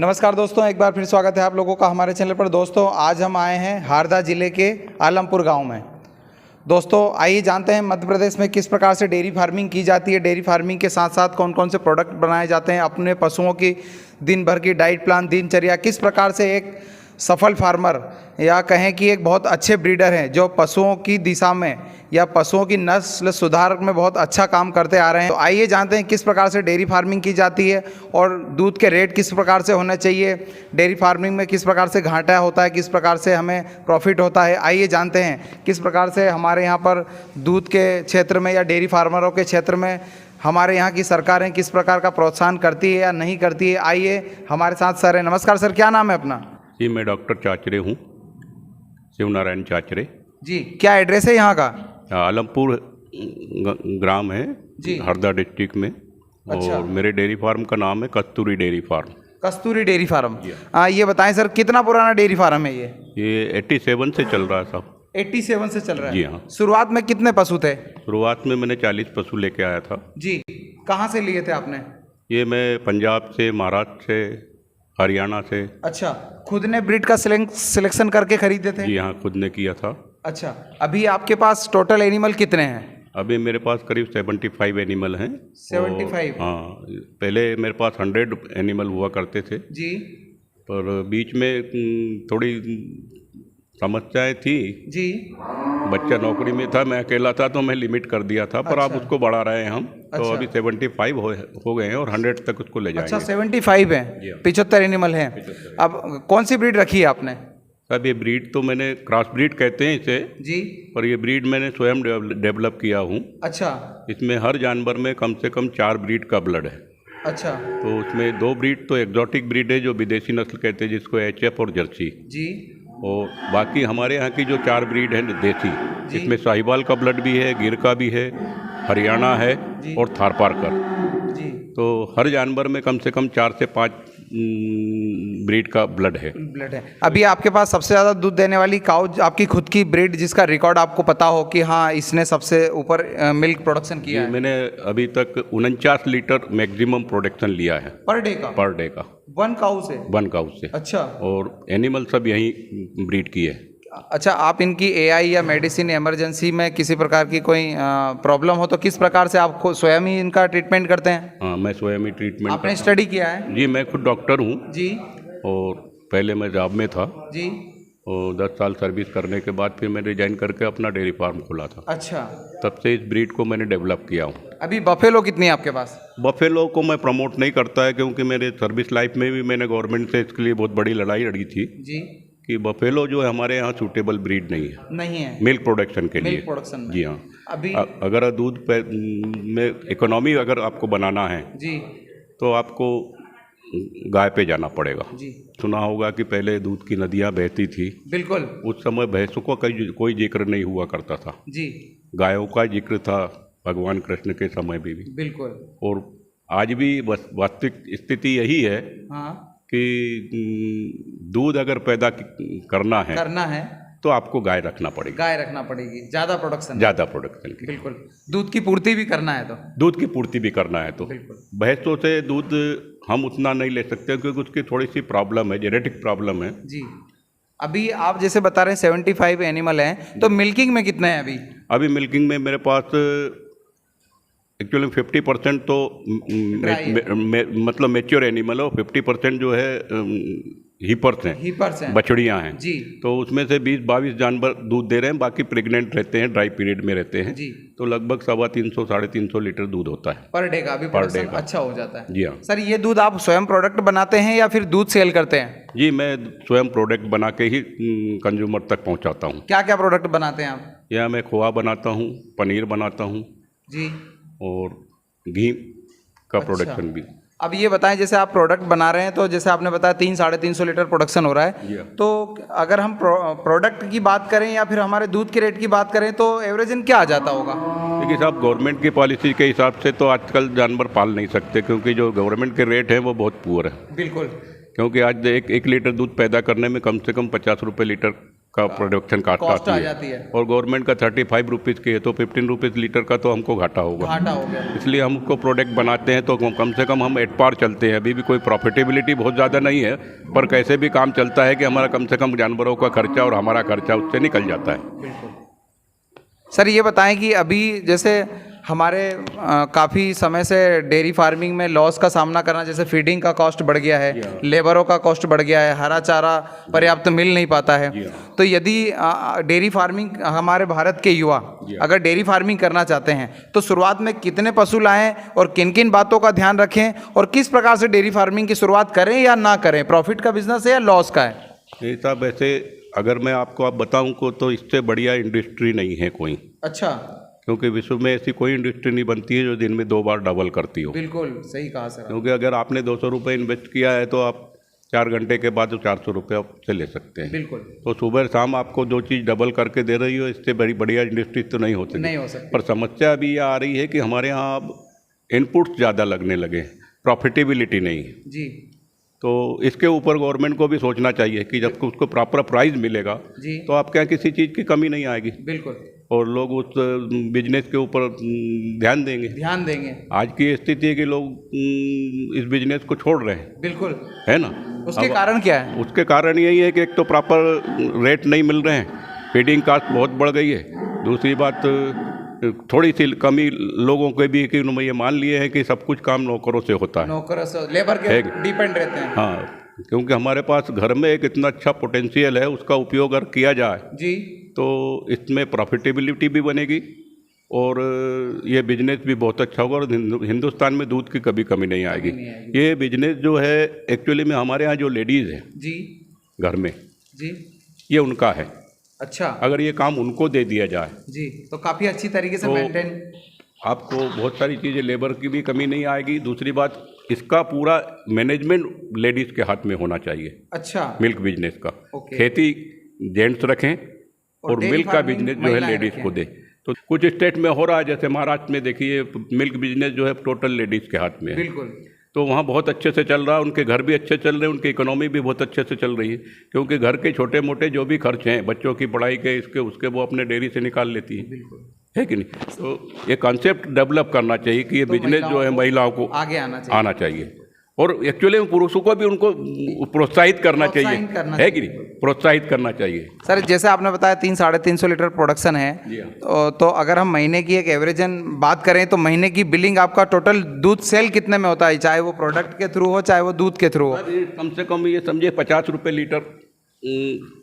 नमस्कार दोस्तों, एक बार फिर स्वागत है आप लोगों का हमारे चैनल पर। दोस्तों आज हम आए हैं हरदा जिले के आलमपुर गांव में। दोस्तों आइए जानते हैं मध्य प्रदेश में किस प्रकार से डेयरी फार्मिंग की जाती है, डेयरी फार्मिंग के साथ साथ कौन कौन से प्रोडक्ट बनाए जाते हैं, अपने पशुओं की दिन भर की डाइट प्लान, दिनचर्या, किस प्रकार से एक सफल फार्मर या कहें कि एक बहुत अच्छे ब्रीडर हैं जो पशुओं की दिशा में या पशुओं की नस्ल सुधार में बहुत अच्छा काम करते आ रहे हैं। तो आइए जानते हैं किस प्रकार से डेयरी फार्मिंग की जाती है और दूध के रेट किस प्रकार से होना चाहिए, डेयरी फार्मिंग में किस प्रकार से घाटा होता है, किस प्रकार से हमें प्रॉफिट होता है। आइए जानते हैं किस प्रकार से हमारे यहाँ पर दूध के क्षेत्र में या डेयरी फार्मरों के क्षेत्र में हमारे यहाँ की सरकारें किस प्रकार का प्रोत्साहन करती है या नहीं करती है। आइए हमारे साथ सर है। नमस्कार सर, क्या नाम है अपना? जी मैं डॉक्टर चाचरे हूँ, शिवनारायण चाचरे जी। क्या एड्रेस है यहाँ का? आलमपुर ग्राम है जी, हरदा डिस्ट्रिक्ट में। अच्छा। और मेरे डेयरी फार्म का नाम है कस्तूरी डेयरी फार्म। कस्तूरी डेयरी फार्म। ये बताएं सर, कितना पुराना डेयरी फार्म है ये 87 से चल रहा है साहब। 87 से चल रहा है? जी हाँ। शुरुआत में कितने पशु थे? शुरुआत में मैंने 40 पशु लेके आया था जी। कहाँ से लिए थे आपने? ये मैं पंजाब से, महाराष्ट्र से, हरियाणा से। अच्छा, खुद ने ब्रीड का सिलेक्शन करके खरीदे थे? जी हाँ, खुद ने किया था। अच्छा, अभी आपके पास टोटल एनिमल कितने हैं? अभी मेरे पास करीब 75 एनिमल हैं। 75? हाँ, पहले मेरे पास 100 एनिमल हुआ करते थे जी। पर बीच में थोड़ी समस्याएं थी जी। बच्चा नौकरी में था, मैं अकेला था तो मैं लिमिट कर दिया था। पर अच्छा। आप उसको बढ़ा रहे हैं हम। तो अच्छा। अभी 75 हो गए हैं और 100 तक उसको ले जाएंगे। अच्छा, 75 है, 75 एनिमल हैं। अब कौन सी ब्रीड रखी है आपने? साहब ये ब्रीड तो मैंने क्रॉस ब्रीड कहते हैं इसे जी। पर ये ब्रीड मैंने स्वयं डेवलप किया हूँ। अच्छा। इसमें हर जानवर में कम से कम 4 ब्रीड का ब्लड है। अच्छा। तो उसमें 2 ब्रीड तो एग्जॉटिक ब्रीड है जो विदेशी नस्ल कहते हैं, जिसको HF और जर्सी। जी। और बाकी हमारे यहाँ की जो 4 ब्रीड है देसी, इसमें साहिवाल का ब्लड भी है, गिर का भी है, हरियाणा है और थारपारकर। जी। तो हर जानवर में कम से कम 4 से 5 ब्रीड का ब्लड है। अभी आपके पास सबसे ज़्यादा दूध देने वाली काऊ आपकी खुद की ब्रीड जिसका रिकॉर्ड आपको पता हो कि हाँ इसने सबसे ऊपर मिल्क प्रोडक्शन किया है? मैंने अभी तक 49 लीटर मैक्सिमम प्रोडक्शन लिया है पर डे का? पर डे का। 1 काऊ से? 1 काऊ से। अच्छा। और एनिमल सब यहीं ब्रीड की है। अच्छा, आप इनकी AI या मेडिसिन इमरजेंसी में किसी प्रकार की कोई प्रॉब्लम हो तो किस प्रकार से आप स्वयं ही इनका ट्रीटमेंट करते हैं? हाँ, मैं स्वयं ही ट्रीटमेंट आपने स्टडी किया है? जी, मैं खुद डॉक्टर हूँ जी। और पहले मैं जॉब में था जी। और 10 साल सर्विस करने के बाद फिर मैं रिजाइन करके अपना डेयरी फार्म खोला था। अच्छा। तब से इस ब्रीड को मैंने डेवलप किया हूँ। अभी बफेलो कितनी है आपके पास? बफेलो को मैं प्रमोट नहीं करता है क्योंकि मेरे सर्विस लाइफ में भी मैंने गवर्नमेंट से इसके लिए बहुत बड़ी लड़ाई लड़ी थी जी कि बफेलो जो है हमारे यहाँ सूटेबल ब्रीड नहीं है मिल्क प्रोडक्शन के लिए। मिल्क प्रोडक्शन में? जी हाँ। अभी अगर दूध में इकोनॉमी अगर आपको बनाना है जी तो आपको गाय पे जाना पड़ेगा। जी। सुना होगा कि पहले दूध की नदियाँ बहती थी। बिल्कुल। उस समय भैंसों का कोई जिक्र नहीं हुआ करता था जी। गायों का जिक्र था भगवान कृष्ण के समय में भी। बिल्कुल। और आज भी वास्तविक स्थिति यही है हाँ कि दूध अगर पैदा करना है तो आपको गाय रखना पड़ेगी। ज़्यादा प्रोडक्शन की। बिल्कुल। दूध की पूर्ति भी करना है तो बिल्कुल। भैंसों से दूध हम उतना नहीं ले सकते क्योंकि उसकी थोड़ी सी प्रॉब्लम है, जेनेटिक प्रॉब्लम है। जी। अभी आप जैसे बता रहे हैं 75 एनिमल हैं, तो मिल्किंग में कितने हैं अभी मिल्किंग में मेरे पास एक्चुअली 50% तो मतलब मेच्योर एनिमल है और 50% जो है हीपर्स हैं, बछड़ियाँ हैं जी। तो उसमें से 20-22 जानवर दूध दे रहे हैं, बाकी प्रेग्नेंट रहते हैं, ड्राई पीरियड में रहते हैं जी। तो लगभग 350-350 लीटर दूध होता है पर डे का। अभी प्रोडक्शन अच्छा हो जाता है? जी हाँ। सर ये दूध आप स्वयं प्रोडक्ट बनाते हैं या फिर दूध सेल करते हैं? जी, मैं स्वयं प्रोडक्ट बना के ही कंज्यूमर तक पहुँचाता हूँ। क्या क्या प्रोडक्ट बनाते हैं आप? यहाँ मैं खोआ बनाता हूँ, पनीर बनाता हूँ जी, और घी का प्रोडक्शन भी। अब ये बताएं, जैसे आप प्रोडक्ट बना रहे हैं तो जैसे आपने बताया 300-350 लीटर प्रोडक्शन हो रहा है, तो अगर हम प्रोडक्ट की बात करें या फिर हमारे दूध के रेट की बात करें तो एवरेजन क्या आ जाता होगा? देखिए साहब, गवर्नमेंट की पॉलिसी के हिसाब से तो आजकल जानवर पाल नहीं सकते क्योंकि जो गवर्नमेंट के रेट हैं वो बहुत पुअर है। बिल्कुल। क्योंकि आज एक लीटर दूध पैदा करने में कम से कम 50 रुपये लीटर का प्रोडक्शन कॉस्ट कास्ट आ आती जाती है है। और गवर्नमेंट का 35 रुपीज़ की है तो 15 रुपीज़ लीटर का तो हमको घाटा होगा। घाटा हो गया। इसलिए हम उसको प्रोडक्ट बनाते हैं तो कम से कम हम एट पार चलते हैं। अभी भी कोई प्रॉफिटेबिलिटी बहुत ज़्यादा नहीं है, पर कैसे भी काम चलता है कि हमारा कम से कम जानवरों का खर्चा और हमारा खर्चा उससे निकल जाता है। बिल्कुल। सर ये बताएं कि अभी जैसे हमारे काफ़ी समय से डेयरी फार्मिंग में लॉस का सामना करना, जैसे फीडिंग का कॉस्ट बढ़ गया है, लेबरों का कॉस्ट बढ़ गया है, हरा चारा पर्याप्त मिल नहीं पाता है। तो यदि डेयरी फार्मिंग हमारे भारत के युवा अगर डेयरी फार्मिंग करना चाहते हैं तो शुरुआत में कितने पशु लाएं और किन किन बातों का ध्यान रखें और किस प्रकार से डेयरी फार्मिंग की शुरुआत करें या ना करें? प्रॉफिट का बिजनेस है या लॉस का है? नहीं साहब, ऐसे अगर मैं आपको बताऊं को तो इससे बढ़िया इंडस्ट्री नहीं है कोई। अच्छा। क्योंकि विश्व में ऐसी कोई इंडस्ट्री नहीं बनती है जो दिन में 2 बार डबल करती हो। बिल्कुल सही कहा सर। क्योंकि अगर आपने 200 रुपये इन्वेस्ट किया है तो आप 4 घंटे के बाद 400 रुपये आपसे ले सकते हैं। बिल्कुल। तो सुबह शाम आपको जो चीज़ डबल करके दे रही हो, इससे बड़ी बढ़िया इंडस्ट्री तो नहीं होती। नहीं हो सकती। पर समस्या अभी ये आ रही है कि हमारे यहाँ अब इनपुट्स ज़्यादा लगने लगे, प्रॉफिटेबिलिटी नहीं है। जी। तो इसके ऊपर गवर्नमेंट को भी सोचना चाहिए कि जब उसको प्रॉपर प्राइस मिलेगा जी। तो आपके यहाँ किसी चीज़ की कमी नहीं आएगी। बिल्कुल। और लोग उस बिजनेस के ऊपर ध्यान देंगे। आज की स्थिति है कि लोग इस बिजनेस को छोड़ रहे हैं। बिल्कुल। है ना? उसके कारण क्या है? उसके कारण यही है कि एक तो प्रॉपर रेट नहीं मिल रहे हैं, फीडिंग कास्ट बहुत बढ़ गई है। दूसरी बात थोड़ी सी कमी लोगों के भी कि उन्होंने ये मान लिए हैं कि सब कुछ काम नौकरों से होता है, नौकरों से, लेबर के डिपेंड रहते हैं। हाँ, क्योंकि हमारे पास घर में एक इतना अच्छा पोटेंशियल है, उसका उपयोग अगर किया जाए जी तो इसमें प्रॉफिटेबिलिटी भी बनेगी और ये बिजनेस भी बहुत अच्छा होगा और हिंदुस्तान में दूध की कभी कमी नहीं आएगी। ये बिजनेस जो है एक्चुअली में हमारे यहाँ जो लेडीज़ हैं जी घर में जी, ये उनका है। अच्छा। अगर ये काम उनको दे दिया जाए जी तो काफ़ी अच्छी तरीके से तो मेंटेन, आपको बहुत सारी चीज़ें, लेबर की भी कमी नहीं आएगी। दूसरी बात, इसका पूरा मैनेजमेंट लेडीज़ के हाथ में होना चाहिए। अच्छा। मिल्क बिजनेस का ओके। खेती जेंट्स रखें और डेयरी मिल्क का फार्मिंग बिजनेस जो है महिलाएं लेडीज़ रखें। को दे। तो कुछ स्टेट में हो रहा है, जैसे महाराष्ट्र में देखिए मिल्क बिजनेस जो है टोटल लेडीज़ के हाथ में है। बिल्कुल। तो वहाँ बहुत अच्छे से चल रहा है, उनके घर भी अच्छे चल रहे हैं, उनकी इकोनॉमी भी बहुत अच्छे से चल रही है। क्योंकि घर के छोटे मोटे जो भी खर्च हैं, बच्चों की पढ़ाई के, इसके उसके, वो अपने डेयरी से निकाल लेती है। बिल्कुल। है कि नहीं? तो ये कॉन्सेप्ट डेवलप करना चाहिए कि ये बिजनेस जो है महिलाओं को आगे आना चाहिए और एक्चुअली पुरुषों को भी उनको प्रोत्साहित करना चाहिए, है कि नहीं? प्रोत्साहित करना चाहिए। सर जैसे आपने बताया 300-350 लीटर प्रोडक्शन है, तो अगर हम महीने की एक एवरेजन बात करें तो महीने की बिलिंग आपका टोटल दूध सेल कितने में होता है, चाहे वो प्रोडक्ट के थ्रू हो चाहे वो दूध के थ्रू हो? कम से कम ये समझिए 50 रुपये लीटर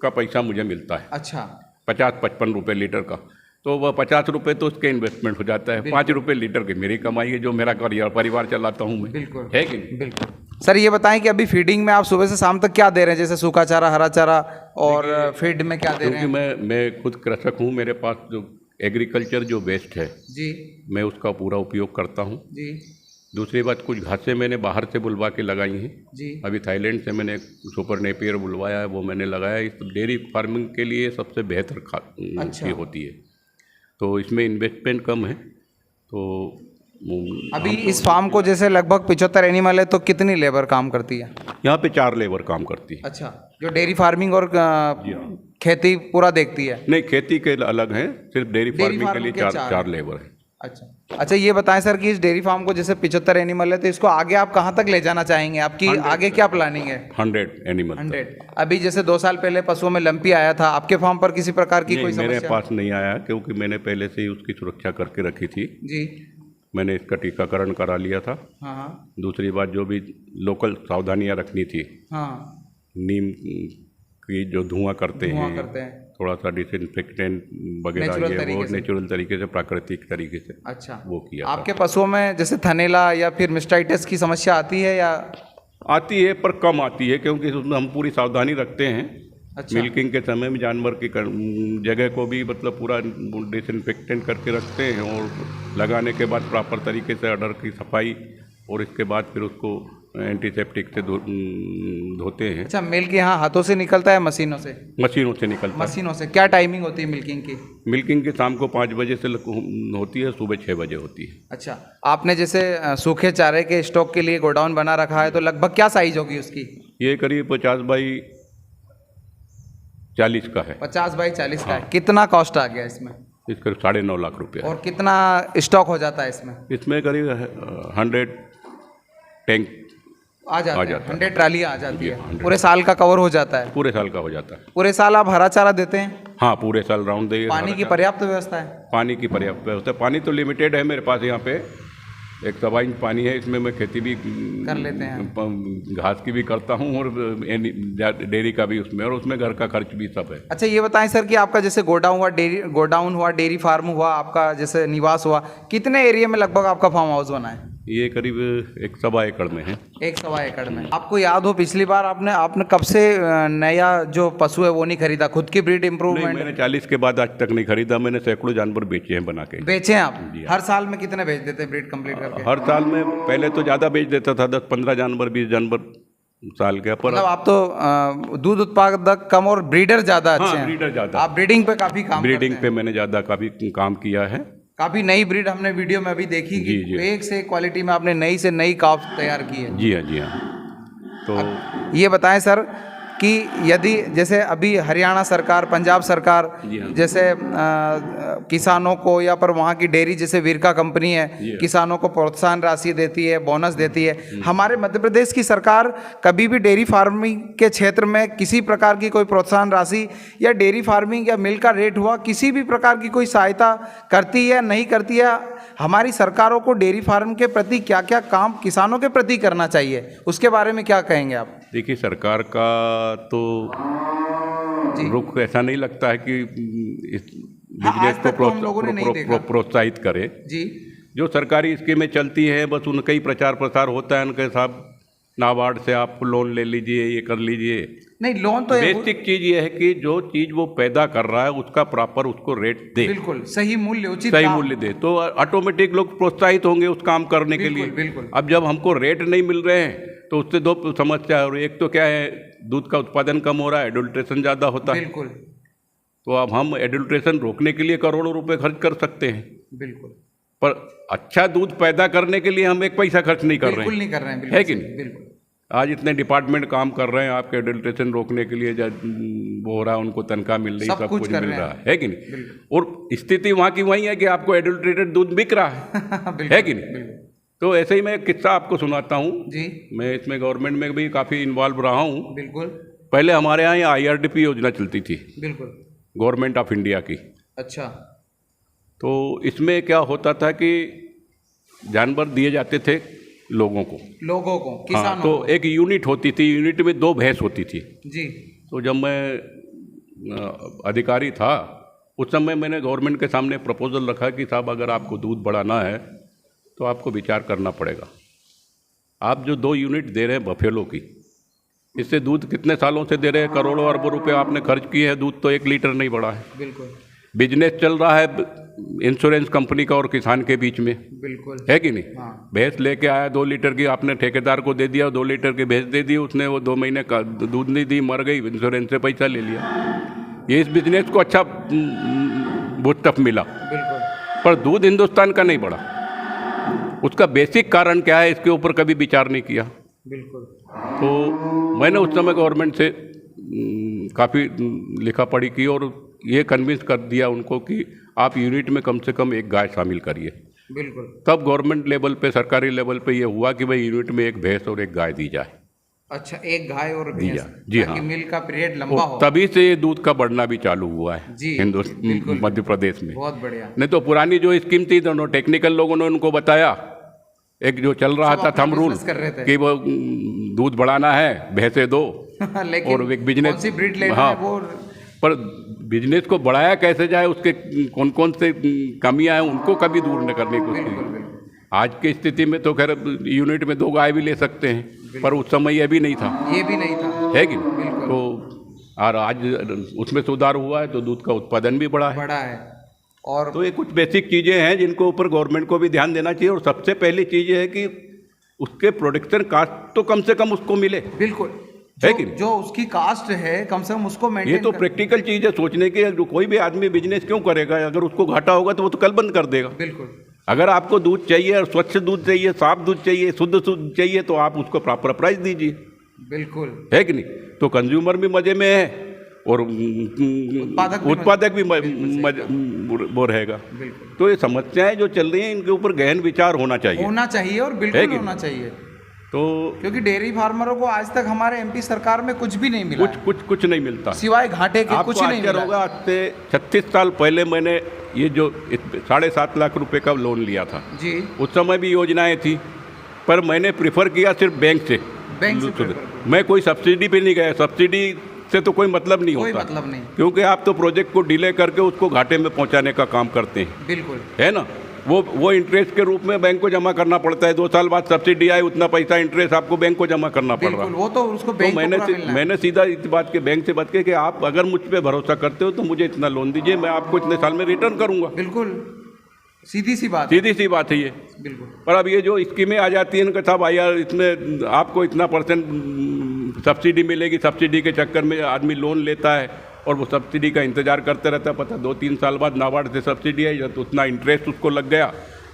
का पैसा मुझे मिलता है। अच्छा। 50-55 रुपये लीटर का, तो वह 50 रुपये तो उसके इन्वेस्टमेंट हो जाता है। 5 रुपये लीटर की मेरी कमाई है, जो मेरा परिवार चलाता हूँ मैं। बिल्कुल। है कि नहीं? बिल्कुल। सर ये बताएं कि अभी फीडिंग में आप सुबह से शाम तक क्या दे रहे हैं, जैसे सूखा चारा, हरा चारा और फीड में क्या दे रहे हैं? क्योंकि मैं खुद कृषक हूँ, मेरे पास जो एग्रीकल्चर जो वेस्ट है जी, मैं उसका पूरा उपयोग करता हूँ। जी दूसरी बात, कुछ घासें मैंने बाहर से बुलवा के लगाई हैं। जी। अभी थाईलैंड से मैंने सुपर नेपियर बुलवाया है, वो मैंने लगाया। इस डेयरी फार्मिंग के लिए सबसे बेहतर ये होती है, तो इसमें इन्वेस्टमेंट कम है। तो अभी इस फार्म को जैसे लगभग 75 एनिमल है, तो कितनी लेबर काम करती है? यहाँ पे 4 लेबर काम करती है। अच्छा, जो डेयरी फार्मिंग और खेती पूरा देखती है? नहीं, खेती के अलग हैं, सिर्फ डेयरी फार्मिंग के लिए 4 लेबर है। अच्छा, ये बताएं सर कि इस डेयरी फार्म को जैसे 75 एनिमल है, तो इसको आगे आप कहाँ तक ले जाना चाहेंगे? आपकी आगे क्या प्लानिंग है? 100 एनिमल। 100। अभी जैसे 2 साल पहले पशुओं में लंपी आया था, आपके फार्म पर किसी प्रकार की कोई समस्या? मेरे पास नहीं आया, क्योंकि मैंने पहले से ही उसकी सुरक्षा करके रखी थी जी। मैंने इसका टीकाकरण करा लिया था। हाँ। दूसरी बात, जो भी लोकल सावधानियां रखनी थी, हाँ, नीम की जो धुआं करते हैं, थोड़ा सा डिसइंफेक्टेंट वगैरह, ये वो नेचुरल तरीके से, प्राकृतिक तरीके से अच्छा वो किया। आपके पशुओं में जैसे थनेला या फिर मिस्टाइटिस की समस्या आती है या? आती है, पर कम आती है, क्योंकि उसमें हम पूरी सावधानी रखते हैं। अच्छा। मिल्किंग के समय में जानवर की जगह को भी मतलब पूरा डिसइंफेक्टेंट करके रखते हैं और लगाने के बाद प्रॉपर तरीके से अडर की सफाई और इसके बाद फिर उसको एंटीसेप्टिक से धोते हैं। अच्छा, मिल्क यहाँ हाथों से निकलता है मशीनों से? मशीनों से निकलता है। मशीनों से। क्या टाइमिंग होती है मिल्किंग की? मिल्किंग की शाम को 5 बजे से होती है, सुबह 6 बजे होती है। अच्छा, आपने जैसे सूखे चारे के स्टॉक के लिए गोडाउन बना रखा है, तो लगभग क्या साइज होगी उसकी? ये करीब 50 बाई 40 का है। 50 बाई 40 का है। कितना कॉस्ट आ गया इसमें? इसका 9.5 लाख रुपया। और कितना स्टॉक हो जाता है इसमें? इसमें करीब 100 टैंक आ जाता है, 100 ट्रालियाँ आ जाती है। 100 पूरे साल का कवर हो जाता है? पूरे साल का हो जाता है। पूरे साल आप हरा चारा देते हैं? हाँ, पूरे साल राउंड देंगे। पानी की पर्याप्त व्यवस्था है? पानी की पर्याप्त व्यवस्था। पानी तो लिमिटेड है मेरे पास, यहाँ पे 1 इंच पानी है। इसमें मैं खेती भी कर लेते हैं, घास की भी करता हूँ और डेयरी का भी उसमें, और उसमें घर का खर्च भी सब है। अच्छा ये बताएं सर कि आपका जैसे गोडाउन हुआ, डेयरी फार्म हुआ, आपका जैसे निवास हुआ, कितने एरिया में लगभग आपका फार्म हाउस बना है? ये करीब 1.25 एकड़ में है। 1.25 एकड़ में। आपको याद हो पिछली बार आपने कब से नया जो पशु है वो नहीं खरीदा? खुद की ब्रीड इम्प्रूवमेंट? मैंने 40 के बाद आज तक नहीं खरीदा। मैंने सैकड़ों जानवर बेचे हैं बना के। बेचे हैं आप? हर साल में कितने बेच देते हैं ब्रीड कंप्लीट करके? हर साल में पहले तो ज़्यादा बेच देता था, 10-15 जानवर, 20 जानवर साल के। पर मतलब आप तो दूध उत्पादक कम और ब्रीडर ज़्यादा अच्छे हैं। ब्रीडर ज़्यादा। आप ब्रीडिंग पे काफ़ी काम ब्रीडिंग करते पे मैंने ज़्यादा काफ़ी काम किया है। काफ़ी नई ब्रीड हमने वीडियो में अभी देखी कि एक से एक क्वालिटी में आपने नई से नई काफ तैयार की है। जी हाँ, जी हाँ। तो ये बताएं सर कि यदि जैसे अभी हरियाणा सरकार, पंजाब सरकार जैसे किसानों को या पर वहाँ की डेयरी जैसे विरका कंपनी है, किसानों को प्रोत्साहन राशि देती है, बोनस देती है। हमारे मध्य प्रदेश की सरकार कभी भी डेयरी फार्मिंग के क्षेत्र में किसी प्रकार की कोई प्रोत्साहन राशि या डेयरी फार्मिंग या मिल्क का रेट हुआ, किसी भी प्रकार की कोई सहायता करती है नहीं करती है? हमारी सरकारों को डेयरी फार्म के प्रति क्या क्या काम किसानों के प्रति करना चाहिए, उसके बारे में क्या कहेंगे आप? देखिए, सरकार का तो रुख ऐसा नहीं लगता है कि इस बिजनेस को प्रोत्साहित करे। जी, जो सरकारी स्कीमें चलती हैं बस उनका ही प्रचार प्रसार होता है। उनके साहब नाबार्ड से आप लोन ले लीजिए, ये कर लीजिए। नहीं, लोन तो बेसिक चीज ये है कि जो चीज वो पैदा कर रहा है उसका प्रॉपर उसको रेट दे, बिल्कुल सही मूल्य, उचित सही मूल्य दे, तो ऑटोमेटिक लोग प्रोत्साहित होंगे उस काम करने के लिए। बिल्कुल। अब जब हमको रेट नहीं मिल रहे हैं तो उससे दो समस्या है। और एक तो क्या है, दूध का उत्पादन कम हो रहा है, एडल्ट्रेशन ज़्यादा होता है। बिल्कुल। तो अब हम एडल्ट्रेशन रोकने के लिए करोड़ों रुपए खर्च कर सकते हैं, बिल्कुल, पर अच्छा दूध पैदा करने के लिए हम एक पैसा खर्च नहीं कर रहे हैं। बिल्कुल नहीं कर रहे हैं, है कि नहीं? बिल्कुल। आज इतने डिपार्टमेंट काम कर रहे हैं आपके एडल्ट्रेशन रोकने के लिए, वो हो रहा है, उनको तनख्वाह मिल रही है, सब कुछ मिल रहा है कि नहीं? और स्थिति वहाँ की वही है कि आपको एडल्ट्रेटेड दूध बिक रहा है कि नहीं? तो ऐसे ही मैं एक किस्सा आपको सुनाता हूँ जी। मैं इसमें गवर्नमेंट में भी काफ़ी इन्वॉल्व रहा हूँ। बिल्कुल। पहले हमारे यहाँ IRDP योजना चलती थी, बिल्कुल, गवर्नमेंट ऑफ इंडिया की। अच्छा। तो इसमें क्या होता था कि जानवर दिए जाते थे लोगों को, किसानों। हाँ, तो एक यूनिट होती थी, यूनिट में 2 भैंस होती थी जी। तो जब मैं अधिकारी था उस समय मैंने गवर्नमेंट के सामने प्रपोजल रखा कि साहब अगर आपको दूध बढ़ाना है तो आपको विचार करना पड़ेगा। आप जो 2 यूनिट दे रहे हैं बफेलो की, इससे दूध कितने सालों से दे रहे हैं, करोड़ों अरबों रुपए आपने खर्च किए हैं, दूध तो 1 लीटर नहीं बढ़ा है। बिल्कुल। बिजनेस चल रहा है इंश्योरेंस कंपनी का और किसान के बीच में, बिल्कुल, है कि नहीं? हाँ। भैंस लेके आया 2 लीटर की, आपने ठेकेदार को दे दिया, 2 लीटर की भैंस दे दी, उसने वो 2 महीने का दूध नहीं दी, मर गई, इंश्योरेंस से पैसा ले लिया। ये इस बिजनेस को अच्छा बूस्टअप मिला, बिल्कुल, पर दूध हिंदुस्तान का नहीं बढ़ा। उसका बेसिक कारण क्या है, इसके ऊपर कभी विचार नहीं किया। बिल्कुल। तो मैंने उस समय गवर्नमेंट से काफ़ी लिखा पढ़ी की और ये कन्विंस कर दिया उनको कि आप यूनिट में कम से कम 1 गाय शामिल करिए। बिल्कुल। तब गवर्नमेंट लेवल पे, सरकारी लेवल पे ये हुआ कि भाई यूनिट में 1 भैंस और 1 गाय दी जाए। अच्छा, 1 गाय और भैंस, जी हाँ, मिल्क का पीरियड लंबा हो। तभी से ये दूध का बढ़ना भी चालू हुआ है हिंदुस्तान, मध्य प्रदेश में। बहुत बढ़िया। नहीं तो पुरानी जो स्कीम थी, दोनों टेक्निकल लोगों ने उनको बताया, एक जो चल रहा था थंब रूल कि वो दूध बढ़ाना है, भैंसे दो और एक बिजनेस, हाँ, पर बिजनेस को बढ़ाया कैसे जाए, उसके कौन कौन से कमियां हैं उनको कभी दूर न करने की कोशिश की। आज की स्थिति में तो खैर यूनिट में 2 गाय भी ले सकते हैं, पर उस समय ये भी नहीं था, है कि नहीं? तो और आज उसमें सुधार हुआ है तो दूध का उत्पादन भी बढ़ा है। और तो ये कुछ बेसिक चीज़ें हैं जिनको ऊपर गवर्नमेंट को भी ध्यान देना चाहिए। और सबसे पहली चीज़ है कि उसके प्रोडक्शन कास्ट तो कम से कम उसको मिले। बिल्कुल, है कि जो उसकी कास्ट है कम से कम उसको मेंटेन। ये तो प्रैक्टिकल चीज़ है सोचने की। जो कोई भी आदमी बिजनेस क्यों करेगा, अगर उसको घाटा होगा तो वो तो कल बंद कर देगा। बिल्कुल। अगर आपको दूध चाहिए और स्वच्छ दूध चाहिए, साफ दूध चाहिए, शुद्ध दूध चाहिए, तो आप उसको प्रॉपर प्राइस दीजिए। बिल्कुल, है कि नहीं? तो कंज्यूमर भी मजे में है और उत्पादक भी वो रहेगा। बिल्कुल। तो ये समस्याएं जो चल रही हैं इनके ऊपर गहन विचार होना चाहिए और बिल्कुल होना चाहिए। तो क्योंकि डेयरी फार्मरों को आज तक हमारे एमपी सरकार में कुछ भी नहीं मिला, कुछ नहीं मिलता सिवाय घाटे के, कुछ नहीं मिला। होगा आज से 36 साल पहले मैंने ये जो 7.5 लाख रुपए का लोन लिया था जी, उस समय भी योजनाएं थी, पर मैंने प्रिफर किया सिर्फ बैंक से मैं कोई सब्सिडी पे नहीं गया। सब्सिडी से तो कोई मतलब नहीं होता, मतलब नहीं, क्योंकि आप तो प्रोजेक्ट को डिले करके उसको घाटे में पहुंचाने का काम करते हैं। बिल्कुल है ना। वो इंटरेस्ट के रूप में बैंक को जमा करना पड़ता है। 2 साल बाद सब्सिडी आए, उतना पैसा इंटरेस्ट आपको बैंक को जमा करना पड़ रहा है। वो तो उसको बैंक तो मैंने सीधा इस बात के बैंक से बात की कि आप अगर मुझ पे भरोसा करते हो तो मुझे इतना लोन दीजिए, मैं आपको इतने साल में रिटर्न करूंगा। बिल्कुल सीधी सी बात है ये। बिल्कुल। पर अब ये जो स्कीमें आ जाती हैं इनका साहब यार इसमें आपको इतना % सब्सिडी मिलेगी, सब्सिडी के चक्कर में आदमी लोन लेता है और वो सब्सिडी का इंतजार करते रहता है। पता 2-3 साल बाद नाबार्ड से सब्सिडी आई तो उतना इंटरेस्ट उसको लग गया,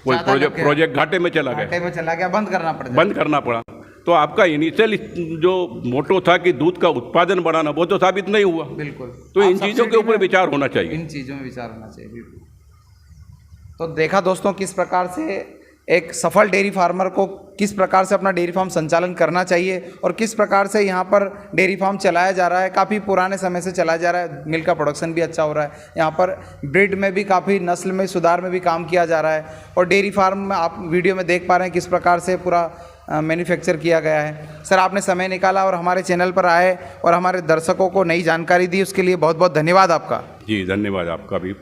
कोई प्रोजेक्ट घाटे में चला गया, बंद करना पड़ा। तो आपका इनिशियल जो मोटो था कि दूध का उत्पादन बढ़ाना, वो तो साबित नहीं हुआ। बिल्कुल। तो इन चीज़ों के ऊपर विचार होना चाहिए, इन चीज़ों में विचार होना चाहिए। बिल्कुल। तो देखा दोस्तों किस प्रकार से एक सफल डेयरी फार्मर को किस प्रकार से अपना डेयरी फार्म संचालन करना चाहिए और किस प्रकार से यहाँ पर डेयरी फार्म चलाया जा रहा है। काफ़ी पुराने समय से चलाया जा रहा है, मिल्क का प्रोडक्शन भी अच्छा हो रहा है। यहाँ पर ब्रीड में भी काफ़ी नस्ल में सुधार में भी काम किया जा रहा है और डेयरी फार्म में आप वीडियो में देख पा रहे हैं किस प्रकार से पूरा मैन्युफैक्चर किया गया है। सर आपने समय निकाला और हमारे चैनल पर आए और हमारे दर्शकों को नई जानकारी दी, उसके लिए बहुत बहुत धन्यवाद आपका। जी धन्यवाद आपका भी।